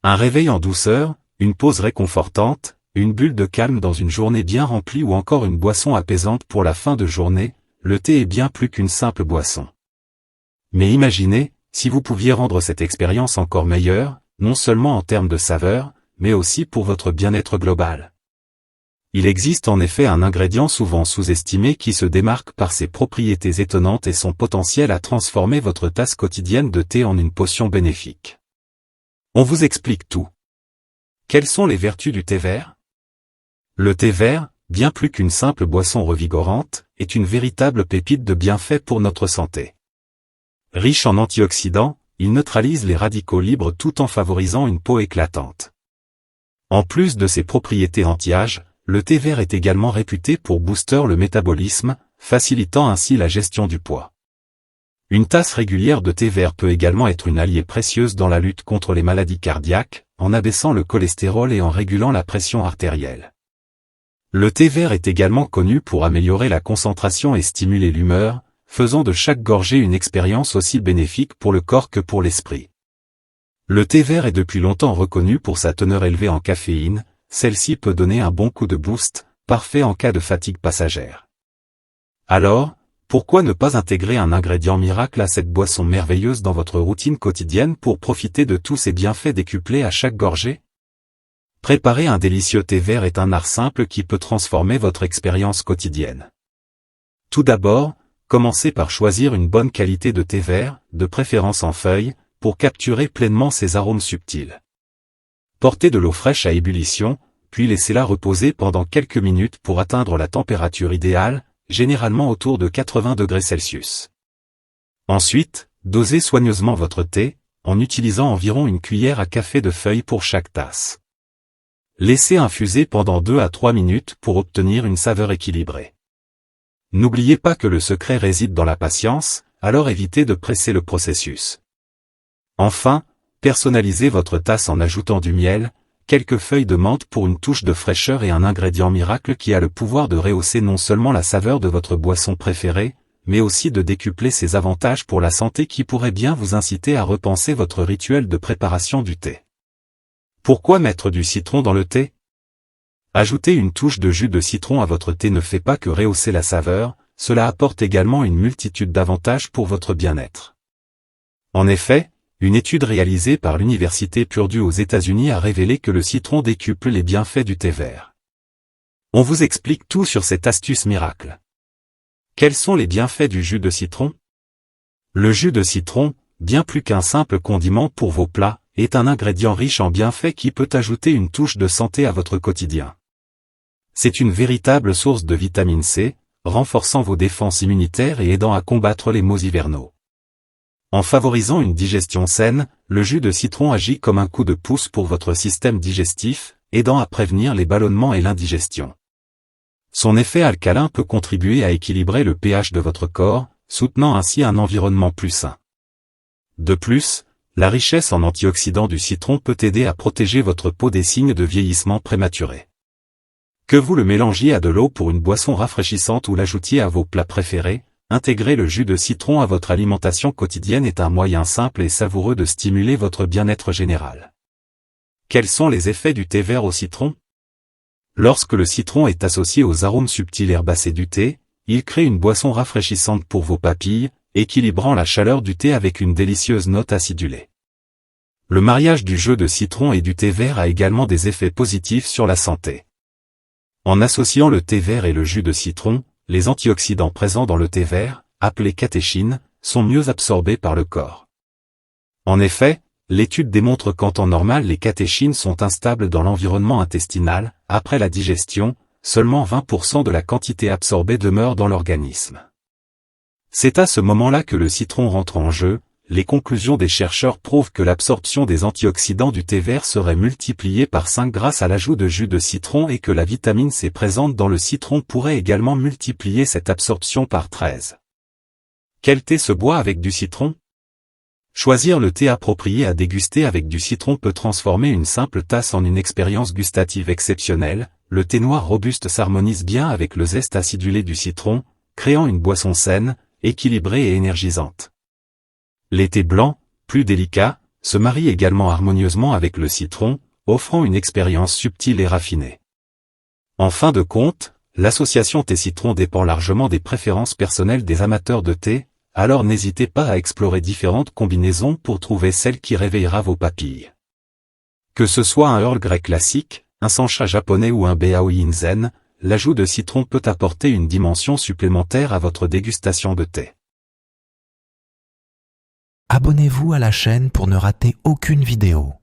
Un réveil en douceur, une pause réconfortante, une bulle de calme dans une journée bien remplie ou encore une boisson apaisante pour la fin de journée, le thé est bien plus qu'une simple boisson. Mais imaginez, si vous pouviez rendre cette expérience encore meilleure, non seulement en termes de saveur, mais aussi pour votre bien-être global. Il existe en effet un ingrédient souvent sous-estimé qui se démarque par ses propriétés étonnantes et son potentiel à transformer votre tasse quotidienne de thé en une potion bénéfique. On vous explique tout. Quelles sont les vertus du thé vert? Le thé vert, bien plus qu'une simple boisson revigorante, est une véritable pépite de bienfaits pour notre santé. Riche en antioxydants, il neutralise les radicaux libres tout en favorisant une peau éclatante. En plus de ses propriétés anti-âge, le thé vert est également réputé pour booster le métabolisme, facilitant ainsi la gestion du poids. Une tasse régulière de thé vert peut également être une alliée précieuse dans la lutte contre les maladies cardiaques, en abaissant le cholestérol et en régulant la pression artérielle. Le thé vert est également connu pour améliorer la concentration et stimuler l'humeur, faisant de chaque gorgée une expérience aussi bénéfique pour le corps que pour l'esprit. Le thé vert est depuis longtemps reconnu pour sa teneur élevée en caféine, celle-ci peut donner un bon coup de boost, parfait en cas de fatigue passagère. Alors, pourquoi ne pas intégrer un ingrédient miracle à cette boisson merveilleuse dans votre routine quotidienne pour profiter de tous ses bienfaits décuplés à chaque gorgée? Préparer un délicieux thé vert est un art simple qui peut transformer votre expérience quotidienne. Tout d'abord, commencez par choisir une bonne qualité de thé vert, de préférence en feuilles, pour capturer pleinement ses arômes subtils. Portez de l'eau fraîche à ébullition, puis laissez-la reposer pendant quelques minutes pour atteindre la température idéale, généralement autour de 80 degrés Celsius. Ensuite, dosez soigneusement votre thé, en utilisant environ une cuillère à café de feuilles pour chaque tasse. Laissez infuser pendant 2 à 3 minutes pour obtenir une saveur équilibrée. N'oubliez pas que le secret réside dans la patience, alors évitez de presser le processus. Enfin, personnalisez votre tasse en ajoutant du miel, quelques feuilles de menthe pour une touche de fraîcheur et un ingrédient miracle qui a le pouvoir de rehausser non seulement la saveur de votre boisson préférée, mais aussi de décupler ses avantages pour la santé qui pourraient bien vous inciter à repenser votre rituel de préparation du thé. Pourquoi mettre du citron dans le thé? Ajouter une touche de jus de citron à votre thé ne fait pas que rehausser la saveur, cela apporte également une multitude d'avantages pour votre bien-être. En effet, une étude réalisée par l'université Purdue aux États-Unis a révélé que le citron décuple les bienfaits du thé vert. On vous explique tout sur cette astuce miracle. Quels sont les bienfaits du jus de citron? Le jus de citron, bien plus qu'un simple condiment pour vos plats, est un ingrédient riche en bienfaits qui peut ajouter une touche de santé à votre quotidien. C'est une véritable source de vitamine C, renforçant vos défenses immunitaires et aidant à combattre les maux hivernaux. En favorisant une digestion saine, le jus de citron agit comme un coup de pouce pour votre système digestif, aidant à prévenir les ballonnements et l'indigestion. Son effet alcalin peut contribuer à équilibrer le pH de votre corps, soutenant ainsi un environnement plus sain. De plus, la richesse en antioxydants du citron peut aider à protéger votre peau des signes de vieillissement prématuré. Que vous le mélangiez à de l'eau pour une boisson rafraîchissante ou l'ajoutiez à vos plats préférés, intégrer le jus de citron à votre alimentation quotidienne est un moyen simple et savoureux de stimuler votre bien-être général. Quels sont les effets du thé vert au citron? Lorsque le citron est associé aux arômes subtils herbacés du thé, il crée une boisson rafraîchissante pour vos papilles, équilibrant la chaleur du thé avec une délicieuse note acidulée. Le mariage du jus de citron et du thé vert a également des effets positifs sur la santé. En associant le thé vert et le jus de citron, les antioxydants présents dans le thé vert, appelés catéchines, sont mieux absorbés par le corps. En effet, l'étude démontre qu'en temps normal les catéchines sont instables dans l'environnement intestinal, après la digestion, seulement 20% de la quantité absorbée demeure dans l'organisme. C'est à ce moment-là que le citron rentre en jeu. Les conclusions des chercheurs prouvent que l'absorption des antioxydants du thé vert serait multipliée par 5 grâce à l'ajout de jus de citron et que la vitamine C présente dans le citron pourrait également multiplier cette absorption par 13. Quel thé se boit avec du citron? Choisir le thé approprié à déguster avec du citron peut transformer une simple tasse en une expérience gustative exceptionnelle. Le thé noir robuste s'harmonise bien avec le zeste acidulé du citron, créant une boisson saine, équilibrée et énergisante. Les thés blancs, plus délicats, se marie également harmonieusement avec le citron, offrant une expérience subtile et raffinée. En fin de compte, l'association thé-citron dépend largement des préférences personnelles des amateurs de thé, alors n'hésitez pas à explorer différentes combinaisons pour trouver celle qui réveillera vos papilles. Que ce soit un Earl Grey classique, un Sencha japonais ou un Beao-yin zen, l'ajout de citron peut apporter une dimension supplémentaire à votre dégustation de thé. Abonnez-vous à la chaîne pour ne rater aucune vidéo.